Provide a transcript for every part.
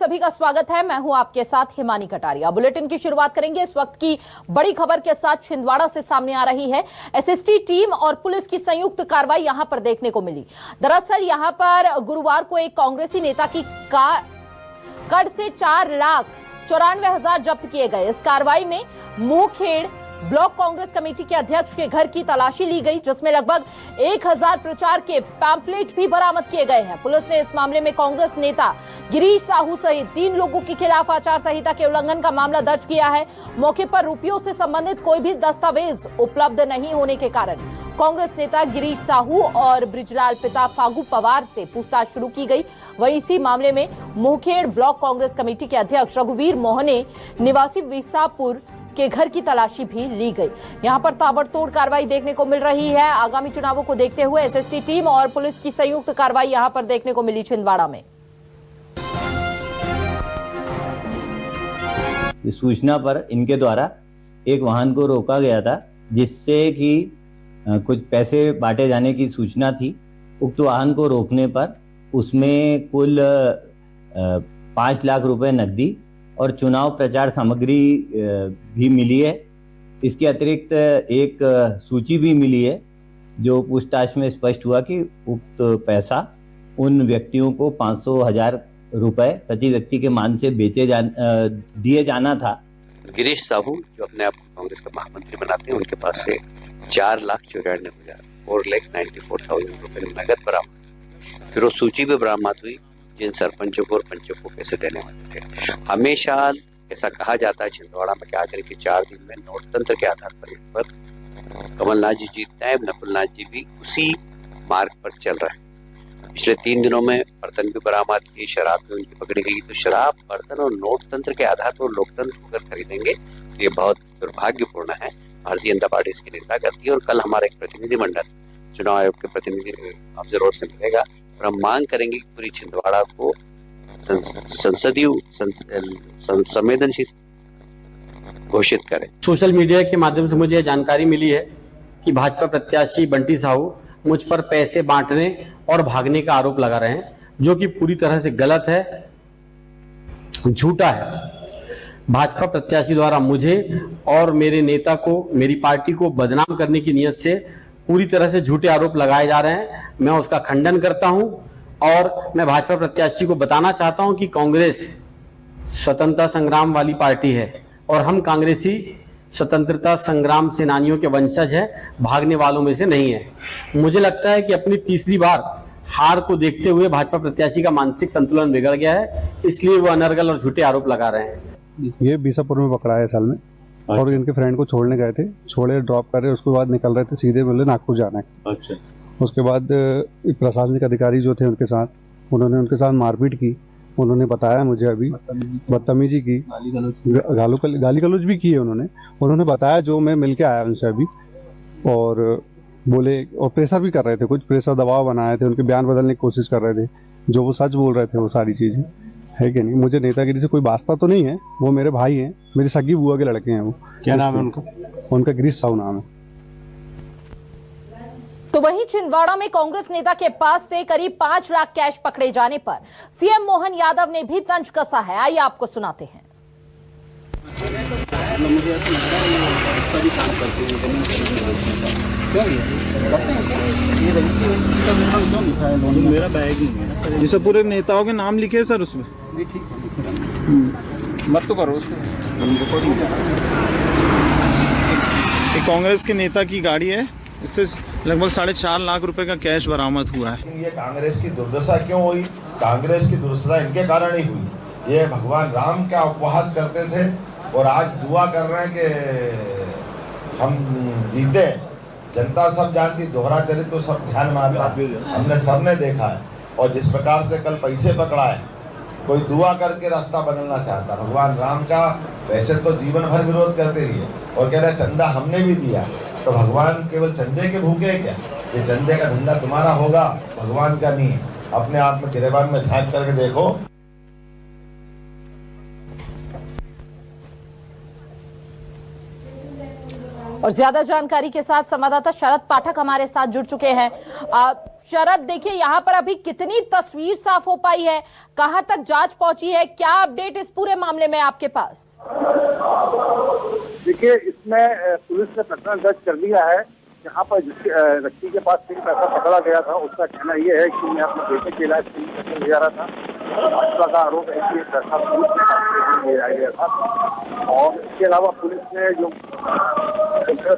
सभी का स्वागत है। मैं हूं आपके साथ हिमानी कटारिया। बुलेटिन की शुरुआत करेंगे इस वक्त की बड़ी खबर के साथ। छिंदवाड़ा से सामने आ रही है एसएसटी टीम और पुलिस की संयुक्त कार्रवाई यहां पर देखने को मिली। दरअसल यहां पर गुरुवार को एक कांग्रेसी नेता की कार्ड से 4,94,000 जब्त किए गए। इस कार्रवाई में मोहखेड़ ब्लॉक कांग्रेस कमेटी के अध्यक्ष के घर की तलाशी ली गई, जिसमें लगभग 1,000 प्रचार के पैम्पलेट भी बरामद किए गए हैं। पुलिस ने इस मामले में कांग्रेस नेता गिरीश साहू सहित 3 लोगों के खिलाफ आचार संहिता के उल्लंघन का मामला दर्ज किया है। मौके पर रुपयों से संबंधित कोई भी दस्तावेज उपलब्ध नहीं होने के कारण कांग्रेस नेता गिरीश साहू और ब्रिजलाल पिता फागू पवार से पूछताछ शुरू की गई। वहीं इसी मामले में मोहखेड़ ब्लॉक कांग्रेस कमेटी के अध्यक्ष रघुवीर मोहने निवासी विसापुर के घर की तलाशी भी ली गई। यहां पर ताबड़तोड़ कार्रवाई देखने को मिल रही है। आगामी चुनावों को देखते हुए एसएसटी टीम और पुलिस की संयुक्त कार्रवाई यहां पर देखने को मिली छिंदवाड़ा में। इस सूचना पर इनके द्वारा एक वाहन को रोका गया था, जिससे कि कुछ पैसे बांटे जाने की सूचना थी। उक्त वाहन को रोकने पर उसमें कुल 5 लाख रुपए नकदी और चुनाव प्रचार सामग्री भी मिली है। इसके अतिरिक्त एक सूची भी मिली है, जो पूछताछ में स्पष्ट हुआ कि उक्त पैसा उन व्यक्तियों को 500,000 रुपए प्रति व्यक्ति के मान से दिए जाना था। गिरीश साहू जो अपने आप को कांग्रेस का महामंत्री बनाते हैं, उनके पास से 4,94,000 रुपए नगद बरामद। फिर वो सूची भी बरामद हुई जिन सरपंचों को और पंचों को पैसे देने वाले थे। हमेशा ऐसा कहा जाता है छिंदवाड़ा में कि आखिर के 4 दिन में नोटतंत्र के आधार पर कमलनाथ जी जीतते हैं, नकुलनाथ जी भी उसी मार्ग पर चल रहे हैं। पिछले 3 दिनों में बर्तन भी बरामद की, शराब भी उनकी पकड़ी गई। तो शराब, बर्तन और नोटतंत्र के आधार पर लोकतंत्र को अगर खरीदेंगे तो ये बहुत दुर्भाग्यपूर्ण है। भारतीय जनता पार्टी इसकी निंदा करती है और कल हमारा एक प्रतिनिधिमंडल चुनाव आयोग के प्रतिनिधि ऑब्जर्वर से मिलेगा और हम मांग करेंगे कि पूरी छिंदवाड़ा को संसदीय संवेदनशील घोषित करें। सोशल मीडिया के माध्यम से मुझे जानकारी मिली है कि भाजपा प्रत्याशी बंटी साहू मुझ पर पैसे बांटने और भागने का आरोप लगा रहे हैं, जो कि पूरी तरह से गलत है, झूठा है। भाजपा प्रत्याशी द्वारा मुझे और मेरे नेता को, मेरी पार्टी को बदनाम करने की नीयत से पूरी तरह से झूठे आरोप लगाए जा रहे हैं। मैं उसका खंडन करता हूं और मैं भाजपा प्रत्याशी को बताना चाहता हूं कि कांग्रेस स्वतंत्रता संग्राम वाली पार्टी है और हम कांग्रेसी स्वतंत्रता संग्राम सेनानियों के वंशज हैं, भागने वालों में से नहीं है। मुझे लगता है कि अपनी तीसरी बार हार को देखते हुए भाजपा प्रत्याशी का मानसिक संतुलन बिगड़ गया है, इसलिए वो अनर्गल और झूठे आरोप लगा रहे हैं। ये बीसापुर में पकड़ा है साल में और इनके फ्रेंड को छोड़ने गए थे, छोड़े ड्रॉप कर रहे, उसके बाद निकल रहे थे, सीधे बोले नागपुर जाना है। अच्छा। उसके बाद प्रशासनिक अधिकारी जो थे उनके साथ, उन्होंने उनके साथ मारपीट की। उन्होंने बताया मुझे, अभी बदतमीजी की, गाली गलौज भी की है उन्होंने बताया, जो मैं मिल के आया उनसे अभी, और बोले और प्रेशर भी कर रहे थे, कुछ प्रेशर दबाव बनाए थे, उनके बयान बदलने की कोशिश कर रहे थे। जो वो सच बोल रहे थे वो सारी चीज़ें है कि नहीं। मुझे नेतागिरी से कोई वास्ता तो नहीं है, वो मेरे भाई हैं, मेरी सगी बुआ के लड़के हैं। वो क्या नाम है उनका? उनका गिरीश साहू नाम है। तो वहीं छिंदवाड़ा में कांग्रेस नेता के पास से करीब 5 लाख कैश पकड़े जाने पर सीएम मोहन यादव ने भी तंज कसा है। आइए आपको सुनाते हैं। मेरा बैग नहीं है जिसे पूरे नेताओं के नाम लिखे हैं सर उसमें। मत तो करो उसमें। एक कांग्रेस के नेता की गाड़ी है, इससे लगभग 4.5 लाख रुपए का कैश बरामद हुआ है। ये कांग्रेस की दुर्दशा क्यों हुई? कांग्रेस की दुर्दशा इनके कारण ही हुई। ये भगवान राम का उपहास करते थे और आज दुआ कर रहे हैं कि हम जीते। जनता सब जानती, दोहरा चरित्र तो सब ध्यान मारता, हमने सबने देखा है। और जिस प्रकार से कल पैसे पकड़ा है, कोई दुआ करके रास्ता बदलना चाहता भगवान राम का। वैसे तो जीवन भर विरोध करते रहिए और कह रहे चंदा हमने भी दिया, तो भगवान केवल चंदे के भूखे है क्या? ये चंदे का धंधा तुम्हारा होगा, भगवान का नहीं। अपने आप में गिरेबान में झांक करके देखो। और ज्यादा जानकारी के साथ संवाददाता शरद पाठक हमारे साथ जुड़ चुके हैं। शरद, देखिए यहाँ पर अभी कितनी तस्वीर साफ हो पाई है, कहां तक जांच पहुंची है, क्या अपडेट इस पूरे मामले में आपके पास? देखिए, इसमें पुलिस ने प्रकरण दर्ज कर दिया है। यहाँ पर जिस व्यक्ति के पास से पैसा पकड़ा गया था, उसका कहना यह है कि मैं अपने बेटे के इलाज के लिए पैसे ले जा रहा था। भाजपा का आरोप है कि पैसा पुलिस ने लिया गया था। और इसके अलावा पुलिस ने जो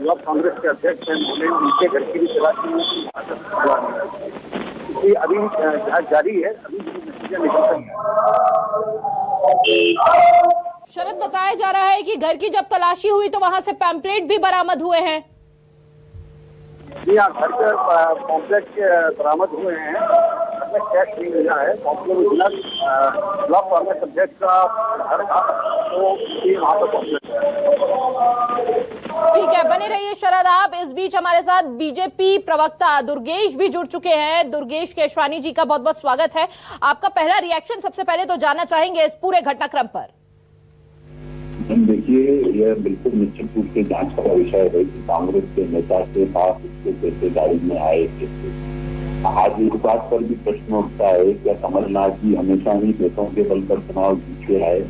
ब्लॉक कांग्रेस के अध्यक्ष हैं, उन्होंने उनके घर की भी तलाश की। अभी जांच जारी है, अभी नतीजा निकल रही है। शरद, बताया जा रहा है कि घर की जब तलाशी हुई तो वहां से पैम्पलेट भी बरामद हुए हैं। जी हाँ, घर के कॉम्प्लेक्स बरामद हुए हैं। इसमें कैश नहीं मिला है। ब्लॉक कांग्रेस अध्यक्ष का घर था, तो वहाँ पर कॉम्प्लेक्स है। ठीक है, बने रहिए शरद आप। इस बीच हमारे साथ बीजेपी प्रवक्ता दुर्गेश भी जुड़ चुके हैं। दुर्गेश केशवानी जी का बहुत बहुत स्वागत है। आपका पहला रिएक्शन सबसे पहले तो जानना चाहेंगे इस पूरे घटनाक्रम पर। देखिए, यह बिल्कुल निश्चित रूप से जांच का विषय है कि कांग्रेस के नेता के पास उसके पैसे गाड़ी में आए कैसे। आज इस बात पर भी प्रश्न उठता है क्या कमलनाथ जी हमेशा ही पैसों के बल पर चुनाव जीतते आए?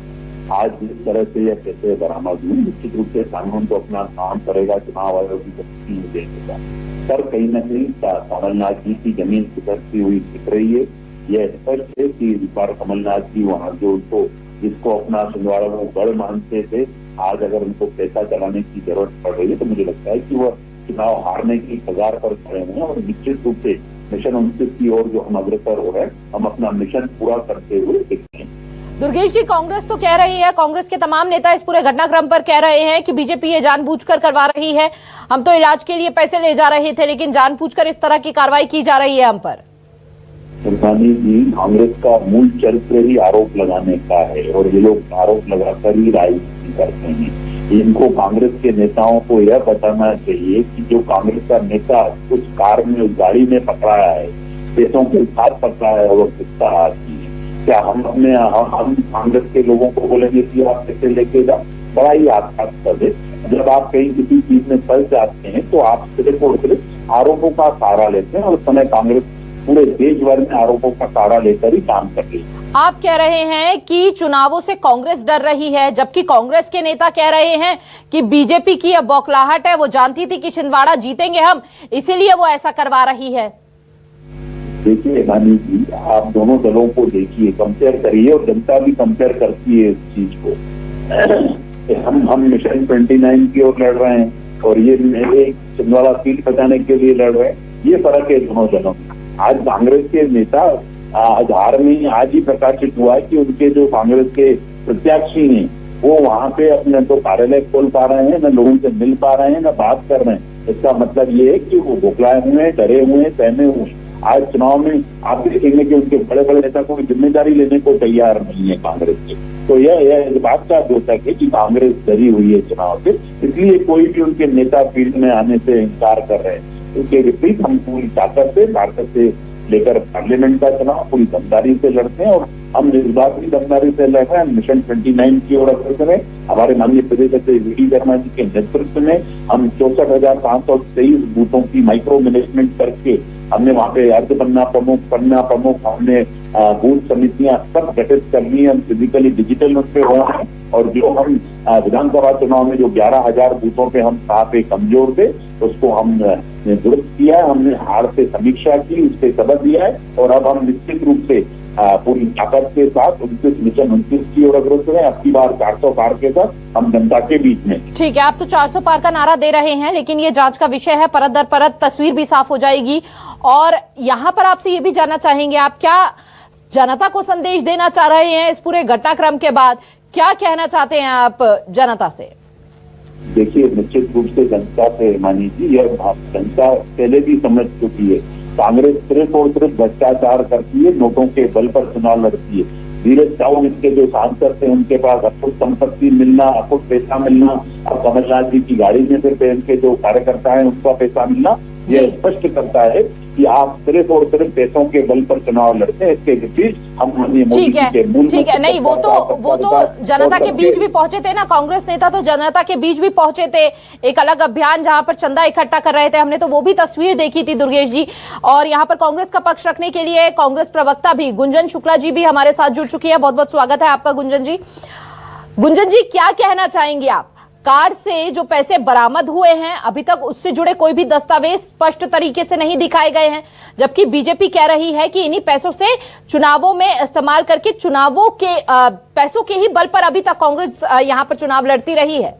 आज जिस तरह से यह पैसे बरामद हुए, निश्चित रूप से कानून तो अपना काम करेगा, चुनाव आयोग की गति नहीं देगा। पर कहीं न कहीं कमलनाथ जी की जमीन सुधरती हुई दिख रही है। यह स्पष्ट है कि इस बार कमलनाथ जी वहाँ जो उसको जिसको अपना छिंदवाड़ा वो गढ़ मानते थे, आज अगर उनको पैसा चलाने की जरूरत पड़ रही है तो मुझे लगता है कि वह चुनाव हारने की कगार पर खड़े हैं। और निश्चित रूप से मिशन 29 की ओर जो हम अग्रसर हो रहे हैं, हम अपना मिशन पूरा करते हुए दिखते हैं। दुर्गेश जी, कांग्रेस तो कह रही है, कांग्रेस के तमाम नेता इस पूरे घटनाक्रम पर कह रहे हैं कि बीजेपी ये जानबूझकर करवा रही है। हम तो इलाज के लिए पैसे ले जा रहे थे, लेकिन जानबूझकर इस तरह की कार्रवाई की जा रही है हम पर। सुल्तानी जी, कांग्रेस का मूल चरित्र ही आरोप लगाने का है और ये लोग आरोप लगाकर ही राजनीति करते हैं। इनको कांग्रेस के नेताओं को यह बताना चाहिए कि जो कांग्रेस का नेता उस कार में उस गाड़ी में पकड़ाया है, पैसों के साथ पकड़ाया है, वो किसका आदमी है? क्या हम कांग्रेस के लोगों को बोलेंगे कि आप पैसे लेके जाओ? बड़ा ही आघात कर दे। जब आप कहीं किसी चीज में फंस जाते हैं तो आप सिर्फ और सिर्फ आरोपों का सहारा लेते हैं और उस समय कांग्रेस पूरे देश भर में आरोपों का सहारा लेकर ही काम कर रही है। आप कह रहे हैं कि चुनावों से कांग्रेस डर रही है, जबकि कांग्रेस के नेता कह रहे हैं कि बीजेपी की यह बौखलाहट है, वो जानती थी कि छिंदवाड़ा जीतेंगे हम, इसीलिए वो ऐसा करवा रही है। देखिए रानी जी, आप दोनों दलों को देखिए, कंपेयर करिए, और जनता भी कंपेयर करती है इस चीज को। हम मिशन 29 की ओर लड़ रहे हैं और ये छिंदवाड़ा सीट बचाने के लिए लड़ रहे हैं। ये फर्क है दोनों दलों में। आज कांग्रेस के नेता आधार में आज ही प्रकाशित हुआ है कि उनके जो कांग्रेस के प्रत्याशी हैं वो वहां पे अपने तो कार्यालय खोल पा रहे हैं, न लोगों से मिल पा रहे हैं, न बात कर रहे हैं। इसका मतलब ये है कि वो बौखलाए हुए हैं, डरे हुए हैं, सहमे हुए हैं। आज चुनाव में आप देखेंगे कि उनके बड़े बड़े नेता कोई जिम्मेदारी लेने को तैयार नहीं है कांग्रेस के। तो यह इस बात का द्योतक है कि कांग्रेस डरी हुई है चुनाव से, इसलिए कोई भी उनके नेता फील्ड में आने से इंकार कर रहे हैं। उसके विपरीत हम पूरी ताकत से लेकर पार्लियामेंट का चुनाव पूरी दमदारी से लड़ते हैं और हम इस बात की दमदारी से लड़ रहे हैं। मिशन 29 की ओर अग्रसर है। हमारे माननीय प्रदेश अध्यक्ष वी डी वर्मा जी के नेतृत्व में हम 64,523 बूथों की माइक्रो मैनेजमेंट करके हमने वहाँ पे अर्ध पन्ना प्रमुख हमने बूथ समितियां सब गठित कर ली। हम फिजिकली डिजिटल उस पे हुआ है और जो हम विधानसभा चुनाव में जो 11,000 बूथों पे हम काफी कमजोर थे उसको हम दुरुस्त किया है। हमने हार से समीक्षा की, उससे सबक दिया है और अब हम निश्चित रूप से पूरी ताकत के साथ 29 की ओर अग्रसर है। अब की बार 400 पार के साथ हम जनता के बीच में। ठीक है, आप तो 400 पार का नारा दे रहे हैं, लेकिन ये जांच का विषय है, परत दर परत तस्वीर भी साफ हो जाएगी। और यहाँ पर आपसे ये भी जानना चाहेंगे, आप क्या जनता को संदेश देना चाह रहे हैं इस पूरे घटनाक्रम के बाद? क्या कहना चाहते हैं आप जनता से? देखिए, निश्चित रूप से जनता से मानी जी, यह जनता पहले भी समझ चुकी है। कांग्रेस सिर्फ और सिर्फ भ्रष्टाचार करती है, नोटों के बल पर चुनाव लड़ती है। धीरज चाहून इसके जो सांसद थे उनके पास अखुद संपत्ति मिलना, अखुद पैसा मिलना, अब कमलनाथ जी की गाड़ी में से इनके जो कार्यकर्ता है उनका पैसा मिलना, यह स्पष्ट करता है कि आप सिर्फ और सिर्फ पैसों के बल पर चुनाव लड़ते हैं। इसके विपरीत हम माननीय मोदी ठीक जी के मूल है, ठीक है। नहीं, वो तो जनता के बीच भी पहुंचे थे ना, कांग्रेस नेता तो जनता के बीच भी पहुंचे थे, एक अलग अभियान जहां पर चंदा इकट्ठा कर रहे थे, हमने तो वो भी तस्वीर देखी थी दुर्गेश जी। और यहाँ पर कांग्रेस का पक्ष रखने के लिए कांग्रेस प्रवक्ता भी गुंजन शुक्ला जी भी हमारे साथ जुड़ चुकी है। बहुत बहुत स्वागत है आपका गुंजन जी। गुंजन जी, क्या कहना चाहेंगे आप? कार से जो पैसे बरामद हुए हैं, अभी तक उससे जुड़े कोई भी दस्तावेज स्पष्ट तरीके से नहीं दिखाए गए हैं, जबकि बीजेपी कह रही है कि इन्हीं पैसों से चुनावों में इस्तेमाल करके चुनावों के पैसों के ही बल पर अभी तक कांग्रेस यहां पर चुनाव लड़ती रही है।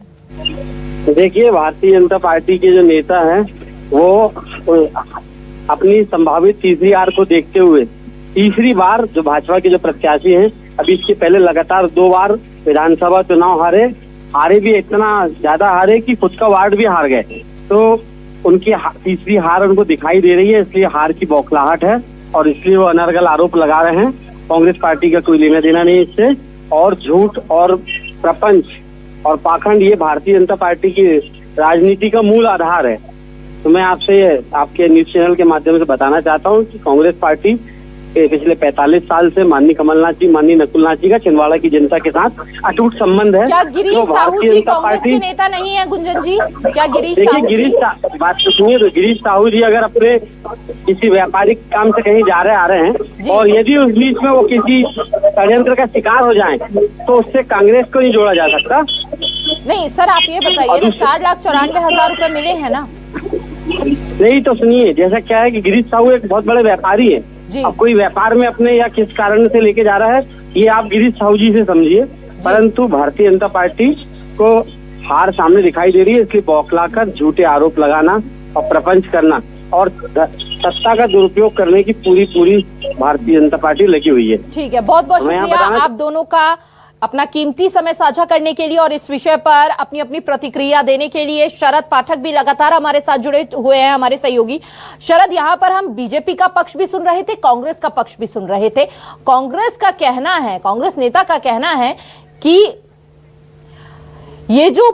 देखिए, भारतीय जनता पार्टी के जो नेता हैं वो अपनी संभावित तीसरी हार को देखते हुए तीसरी बार जो भाजपा के जो प्रत्याशी हैं, अभी इसके पहले लगातार 2 बार विधानसभा चुनाव हारे भी इतना ज्यादा हारे कि खुद का वार्ड भी हार गए। तो उनकी तीसरी हार उनको दिखाई दे रही है, इसलिए हार की बौखलाहट है और इसलिए वो अनर्गल आरोप लगा रहे हैं। कांग्रेस पार्टी का कोई लेना देना नहीं इससे, और झूठ और प्रपंच और पाखंड ये भारतीय जनता पार्टी की राजनीति का मूल आधार है। तो मैं आपसे आपके न्यूज चैनल के माध्यम से बताना चाहता हूँ कि कांग्रेस पार्टी पिछले 45 साल से माननीय कमलनाथ जी, माननीय नकुलनाथ जी का छिंदवाड़ा की जनता के साथ अटूट संबंध है। क्या गिरीश साहू जी कांग्रेस के नेता नहीं है गुंजन जी? क्या गिरीश साहू जी? बात तो सुनिए, तो गिरीश साहू जी अगर अपने किसी व्यापारिक काम से कहीं जा रहे आ रहे हैं और यदि उस बीच में वो किसी षड्यंत्र का शिकार हो जाए तो उससे कांग्रेस को नहीं जोड़ा जा सकता। नहीं सर, आप ये बताइए ना, 4,94,000 रुपए मिले हैं ना? नहीं तो सुनिए, जैसा क्या है कि गिरीश साहू एक बहुत बड़े व्यापारी है। अब कोई व्यापार में अपने या किस कारण से लेके जा रहा है, ये आप गिरीश साहू जी से समझिए, परंतु भारतीय जनता पार्टी को हार सामने दिखाई दे रही है, इसलिए बौखलाकर झूठे आरोप लगाना और प्रपंच करना और सत्ता का दुरुपयोग करने की पूरी भारतीय जनता पार्टी लगी हुई है। ठीक है, बहुत बहुत शुक्रिया आप दोनों का अपना कीमती समय साझा करने के लिए और इस विषय पर अपनी अपनी प्रतिक्रिया देने के लिए। शरद पाठक भी लगातार हमारे साथ जुड़े हुए हैं, हमारे सहयोगी। शरद, यहाँ पर हम बीजेपी का पक्ष भी सुन रहे थे, कांग्रेस का पक्ष भी सुन रहे थे। कांग्रेस का कहना है, कांग्रेस नेता का कहना है कि ये जो